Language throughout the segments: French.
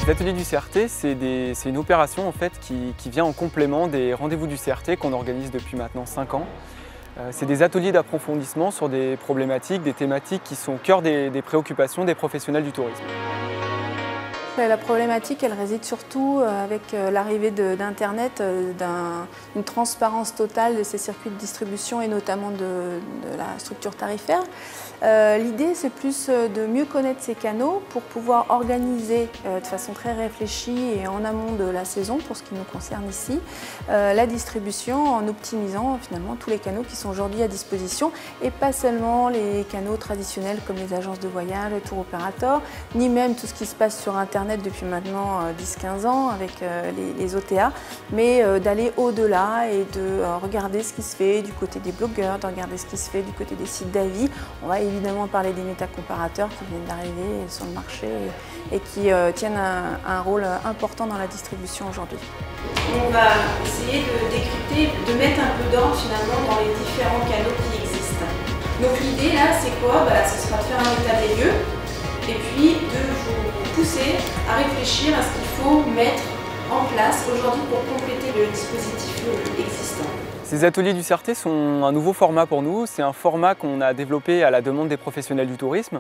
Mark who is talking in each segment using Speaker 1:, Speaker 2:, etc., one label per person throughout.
Speaker 1: Les ateliers du CRT, c'est une opération en fait, qui vient en complément des rendez-vous du CRT qu'on organise depuis maintenant 5 ans. C'est des ateliers d'approfondissement sur des problématiques, des thématiques qui sont au cœur des préoccupations des professionnels du tourisme.
Speaker 2: La problématique, elle réside surtout avec l'arrivée d'Internet, d'une transparence totale de ces circuits de distribution et notamment de la structure tarifaire. L'idée, c'est plus de mieux connaître ces canaux pour pouvoir organiser de façon très réfléchie et en amont de la saison, pour ce qui nous concerne ici, la distribution en optimisant finalement tous les canaux qui sont aujourd'hui à disposition et pas seulement les canaux traditionnels comme les agences de voyage, les tour opérateurs, ni même tout ce qui se passe sur Internet depuis maintenant 10-15 ans avec les OTA, mais d'aller au-delà et de regarder ce qui se fait du côté des blogueurs, de regarder ce qui se fait du côté des sites d'avis. On va évidemment parler des métacomparateurs qui viennent d'arriver sur le marché et qui tiennent un rôle important dans la distribution aujourd'hui.
Speaker 3: On va essayer de décrypter, de mettre un peu d'ordre finalement dans les différents canaux qui existent. Donc l'idée là, c'est quoi? Ce sera de faire un état des lieux et puis de vous pousser à réfléchir à ce qu'il faut mettre en place aujourd'hui pour compléter le dispositif existant.
Speaker 1: Ces ateliers du CRT sont un nouveau format pour nous. C'est un format qu'on a développé à la demande des professionnels du tourisme.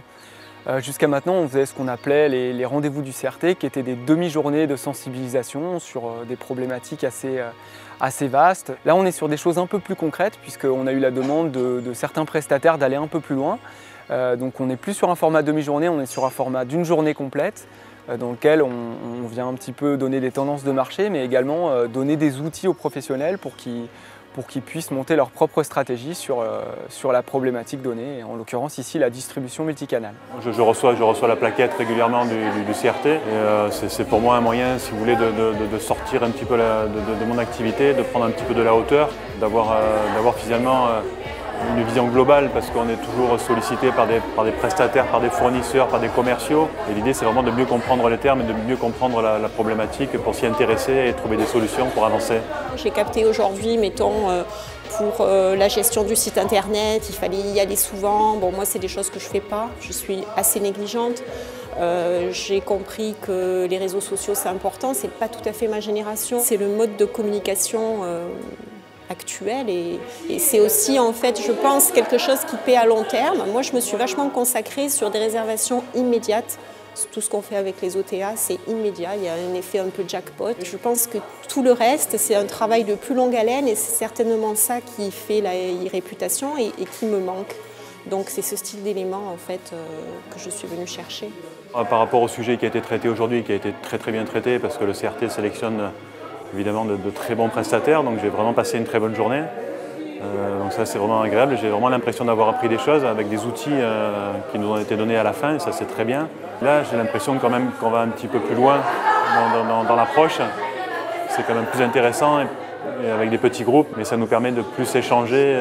Speaker 1: Jusqu'à maintenant, on faisait ce qu'on appelait les rendez-vous du CRT, qui étaient des demi-journées de sensibilisation sur des problématiques assez vastes. Là, on est sur des choses un peu plus concrètes, puisqu'on a eu la demande de certains prestataires d'aller un peu plus loin. Donc on n'est plus sur un format demi-journée, on est sur un format d'une journée complète, dans lequel on vient un petit peu donner des tendances de marché, mais également donner des outils aux professionnels pour qu'ils puissent monter leur propre stratégie sur la problématique donnée, et en l'occurrence ici la distribution multicanale.
Speaker 4: Je reçois la plaquette régulièrement du CRT, et c'est pour moi un moyen, si vous voulez, de sortir un petit peu de mon activité, de prendre un petit peu de la hauteur, d'avoir finalement une vision globale, parce qu'on est toujours sollicité par des prestataires, par des fournisseurs, par des commerciaux. Et l'idée, c'est vraiment de mieux comprendre les termes et de mieux comprendre la problématique pour s'y intéresser et trouver des solutions pour avancer.
Speaker 5: J'ai capté aujourd'hui, mettons, pour la gestion du site internet, il fallait y aller souvent. Bon, moi, c'est des choses que je ne fais pas, je suis assez négligente. J'ai compris que les réseaux sociaux, c'est important, ce n'est pas tout à fait ma génération. C'est le mode de communication actuel et c'est aussi en fait je pense quelque chose qui paie à long terme. Moi je me suis vachement consacrée sur des réservations immédiates. Tout ce qu'on fait avec les OTA c'est immédiat, il y a un effet un peu jackpot. Je pense que tout le reste c'est un travail de plus longue haleine et c'est certainement ça qui fait la réputation et qui me manque. Donc c'est ce style d'élément en fait que je suis venue chercher.
Speaker 4: Par rapport au sujet qui a été traité aujourd'hui, qui a été très bien traité parce que le CRT sélectionne évidemment de très bons prestataires, donc j'ai vraiment passé une très bonne journée. Donc ça c'est vraiment agréable, j'ai vraiment l'impression d'avoir appris des choses avec des outils qui nous ont été donnés à la fin, et ça c'est très bien. Là j'ai l'impression quand même qu'on va un petit peu plus loin dans l'approche, c'est quand même plus intéressant et avec des petits groupes, mais ça nous permet de plus échanger.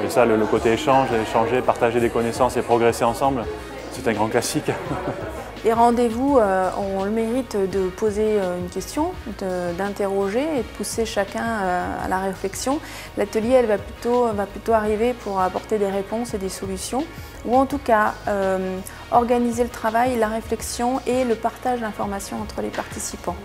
Speaker 4: Et ça, le côté échanger, partager des connaissances et progresser ensemble, c'est un grand classique.
Speaker 2: Les rendez-vous ont le mérite de poser une question, d'interroger et de pousser chacun à la réflexion. L'atelier va plutôt arriver pour apporter des réponses et des solutions, ou en tout cas organiser le travail, la réflexion et le partage d'informations entre les participants.